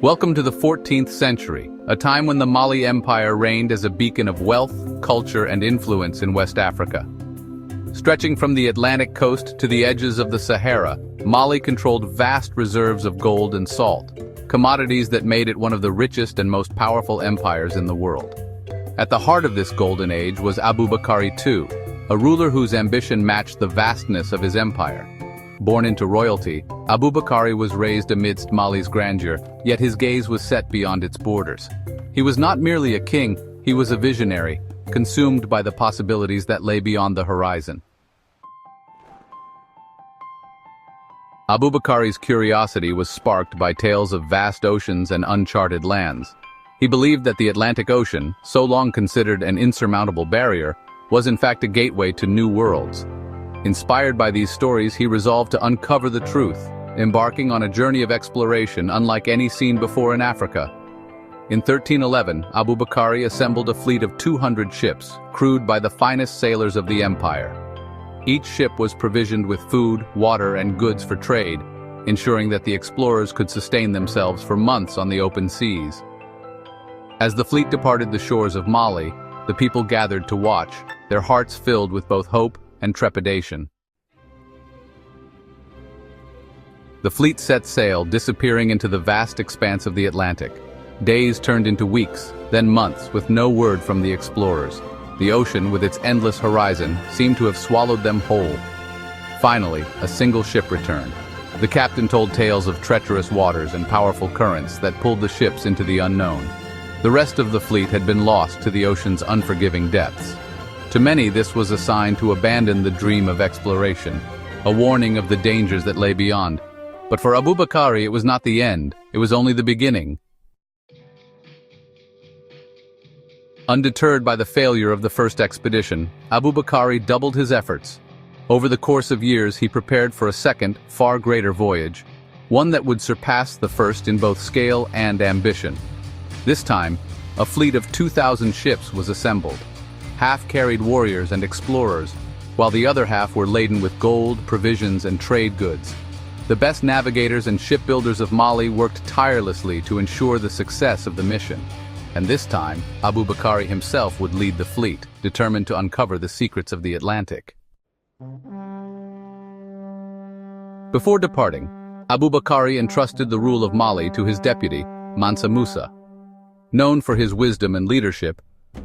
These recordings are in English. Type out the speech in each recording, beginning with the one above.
Welcome to the 14th century, a time when the Mali Empire reigned as a beacon of wealth, culture, and influence in West Africa. Stretching from the Atlantic coast to the edges of the Sahara, Mali controlled vast reserves of gold and salt, commodities that made it one of the richest and most powerful empires in the world. At the heart of this golden age was Aboubakar II, a ruler whose ambition matched the vastness of his empire. Born into royalty, Aboubakar was raised amidst Mali's grandeur, yet his gaze was set beyond its borders. He was not merely a king, he was a visionary, consumed by the possibilities that lay beyond the horizon. Aboubakar's curiosity was sparked by tales of vast oceans and uncharted lands. He believed that the Atlantic Ocean, so long considered an insurmountable barrier, was in fact a gateway to new worlds. Inspired by these stories, he resolved to uncover the truth, embarking on a journey of exploration unlike any seen before in Africa. In 1311, Aboubakar assembled a fleet of 200 ships, crewed by the finest sailors of the empire. Each ship was provisioned with food, water, and goods for trade, ensuring that the explorers could sustain themselves for months on the open seas. As the fleet departed the shores of Mali, the people gathered to watch, their hearts filled with both hope and trepidation. The fleet set sail, disappearing into the vast expanse of the Atlantic. Days turned into weeks, then months, with no word from the explorers. The ocean, with its endless horizon, seemed to have swallowed them whole. Finally, a single ship returned. The captain told tales of treacherous waters and powerful currents that pulled the ships into the unknown. The rest of the fleet had been lost to the ocean's unforgiving depths. To many, this was a sign to abandon the dream of exploration, a warning of the dangers that lay beyond. But for Aboubakar, it was not the end, it was only the beginning. Undeterred by the failure of the first expedition, Aboubakar doubled his efforts. Over the course of years, he prepared for a second, far greater voyage, one that would surpass the first in both scale and ambition. This time, a fleet of 2,000 ships was assembled. Half carried warriors and explorers, while the other half were laden with gold, provisions, and trade goods. The best navigators and shipbuilders of Mali worked tirelessly to ensure the success of the mission. And this time, Aboubakar himself would lead the fleet, determined to uncover the secrets of the Atlantic. Before departing, Aboubakar entrusted the rule of Mali to his deputy, Mansa Musa. Known for his wisdom and leadership,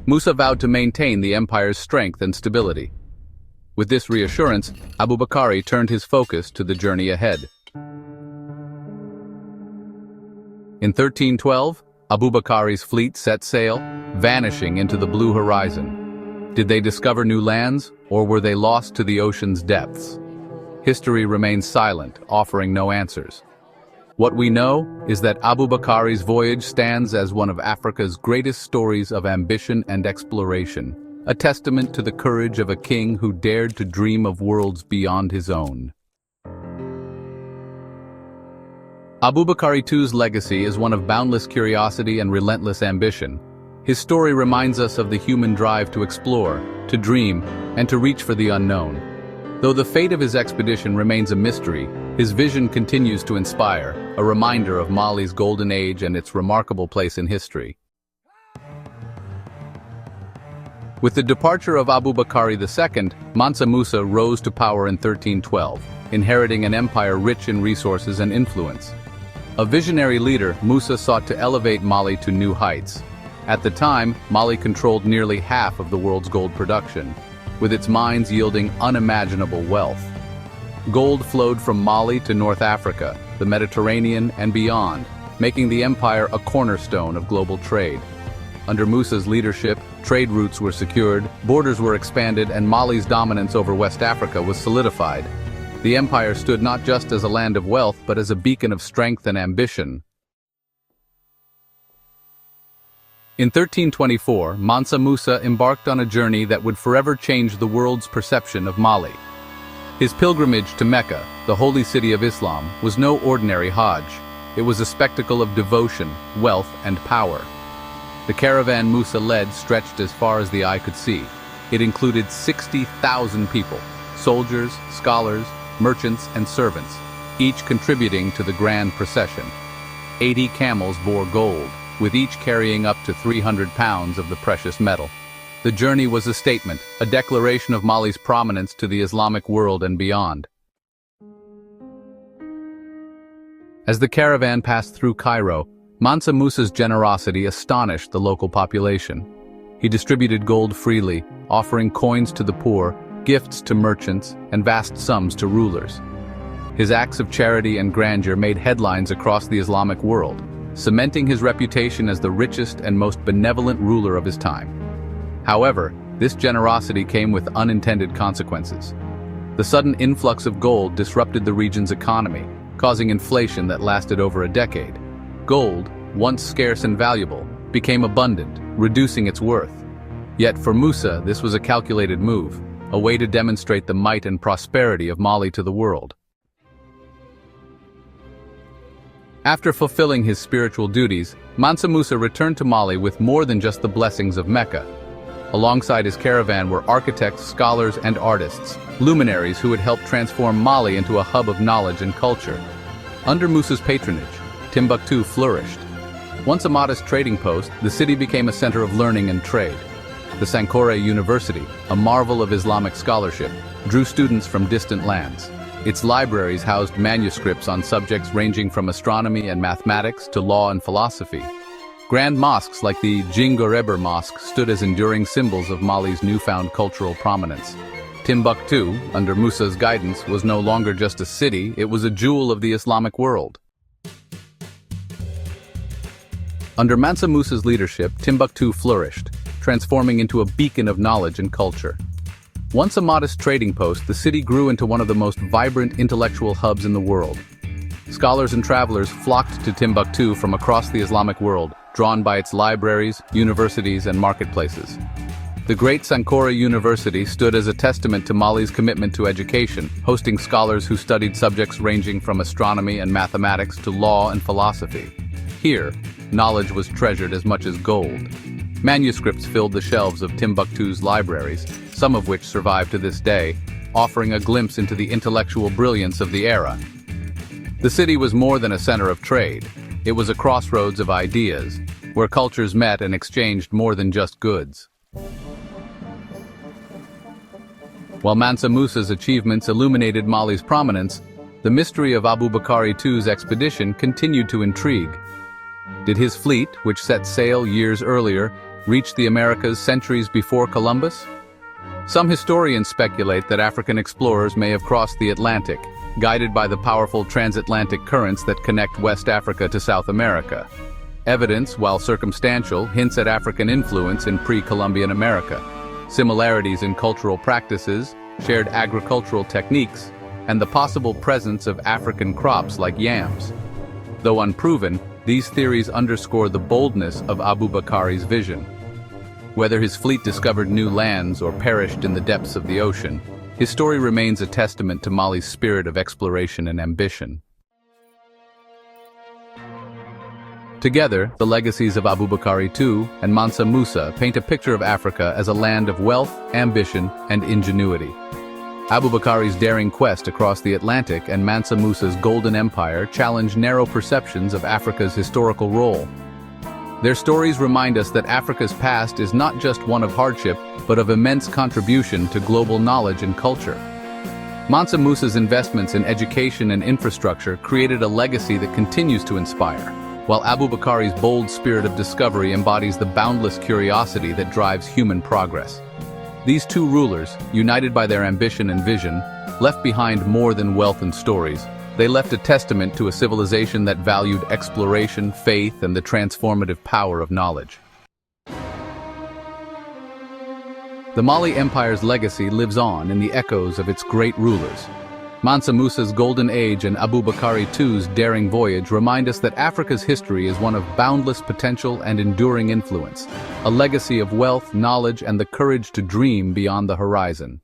Musa vowed to maintain the empire's strength and stability. With this reassurance, Aboubakar turned his focus to the journey ahead. In 1312, Aboubakar's fleet set sail, vanishing into the blue horizon. Did they discover new lands, or were they lost to the ocean's depths? History remains silent, offering no answers. What we know is that Aboubakar's voyage stands as one of Africa's greatest stories of ambition and exploration, a testament to the courage of a king who dared to dream of worlds beyond his own. Aboubakar II's legacy is one of boundless curiosity and relentless ambition. His story reminds us of the human drive to explore, to dream, and to reach for the unknown. Though the fate of his expedition remains a mystery, his vision continues to inspire, a reminder of Mali's golden age and its remarkable place in history. With the departure of Aboubakar II, Mansa Musa rose to power in 1312, inheriting an empire rich in resources and influence. A visionary leader, Musa sought to elevate Mali to new heights. At the time, Mali controlled nearly half of the world's gold production, with its mines yielding unimaginable wealth. Gold flowed from Mali to North Africa, the Mediterranean, and beyond, making the empire a cornerstone of global trade. Under Musa's leadership, trade routes were secured, borders were expanded, and Mali's dominance over West Africa was solidified. The empire stood not just as a land of wealth, but as a beacon of strength and ambition. In 1324, Mansa Musa embarked on a journey that would forever change the world's perception of Mali. His pilgrimage to Mecca, the holy city of Islam, was no ordinary Hajj. It was a spectacle of devotion, wealth, and power. The caravan Musa led stretched as far as the eye could see. It included 60,000 people, soldiers, scholars, merchants, and servants, each contributing to the grand procession. 80 camels bore gold, with each carrying up to 300 pounds of the precious metal. The journey was a statement, a declaration of Mali's prominence to the Islamic world and beyond. As the caravan passed through Cairo, Mansa Musa's generosity astonished the local population. He distributed gold freely, offering coins to the poor, gifts to merchants, and vast sums to rulers. His acts of charity and grandeur made headlines across the Islamic world, cementing his reputation as the richest and most benevolent ruler of his time. However, this generosity came with unintended consequences. The sudden influx of gold disrupted the region's economy, causing inflation that lasted over a decade. Gold, once scarce and valuable, became abundant, reducing its worth. Yet for Musa, this was a calculated move, a way to demonstrate the might and prosperity of Mali to the world. After fulfilling his spiritual duties, Mansa Musa returned to Mali with more than just the blessings of Mecca. Alongside his caravan were architects, scholars, and artists, luminaries who would help transform Mali into a hub of knowledge and culture. Under Musa's patronage, Timbuktu flourished. Once a modest trading post, the city became a center of learning and trade. The Sankore University, a marvel of Islamic scholarship, drew students from distant lands. Its libraries housed manuscripts on subjects ranging from astronomy and mathematics to law and philosophy. Grand mosques like the Jingoreber Mosque stood as enduring symbols of Mali's newfound cultural prominence. Timbuktu, under Musa's guidance, was no longer just a city, it was a jewel of the Islamic world. Under Mansa Musa's leadership, Timbuktu flourished, transforming into a beacon of knowledge and culture. Once a modest trading post, the city grew into one of the most vibrant intellectual hubs in the world. Scholars and travelers flocked to Timbuktu from across the Islamic world, drawn by its libraries, universities, and marketplaces. The great Sankore University stood as a testament to Mali's commitment to education, hosting scholars who studied subjects ranging from astronomy and mathematics to law and philosophy. Here, knowledge was treasured as much as gold. Manuscripts filled the shelves of Timbuktu's libraries, some of which survive to this day, offering a glimpse into the intellectual brilliance of the era. The city was more than a center of trade. It was a crossroads of ideas, where cultures met and exchanged more than just goods. While Mansa Musa's achievements illuminated Mali's prominence, the mystery of Abu Bakr II's expedition continued to intrigue. Did his fleet, which set sail years earlier, reach the Americas centuries before Columbus? Some historians speculate that African explorers may have crossed the Atlantic, guided by the powerful transatlantic currents that connect West Africa to South America. Evidence, while circumstantial, hints at African influence in pre-Columbian America, similarities in cultural practices, shared agricultural techniques, and the possible presence of African crops like yams. Though unproven, these theories underscore the boldness of Abu Bakr's vision. Whether his fleet discovered new lands or perished in the depths of the ocean, his story remains a testament to Mali's spirit of exploration and ambition. Together, the legacies of Abu Bakr II and Mansa Musa paint a picture of Africa as a land of wealth, ambition, and ingenuity. Abu Bakr's daring quest across the Atlantic and Mansa Musa's Golden Empire challenge narrow perceptions of Africa's historical role. Their stories remind us that Africa's past is not just one of hardship, but of immense contribution to global knowledge and culture. Mansa Musa's investments in education and infrastructure created a legacy that continues to inspire, while Abu Bakr's bold spirit of discovery embodies the boundless curiosity that drives human progress. These two rulers, united by their ambition and vision, left behind more than wealth and stories. They left a testament to a civilization that valued exploration, faith, and the transformative power of knowledge. The Mali Empire's legacy lives on in the echoes of its great rulers. Mansa Musa's golden age and Abu Bakr II's daring voyage remind us that Africa's history is one of boundless potential and enduring influence, a legacy of wealth, knowledge, and the courage to dream beyond the horizon.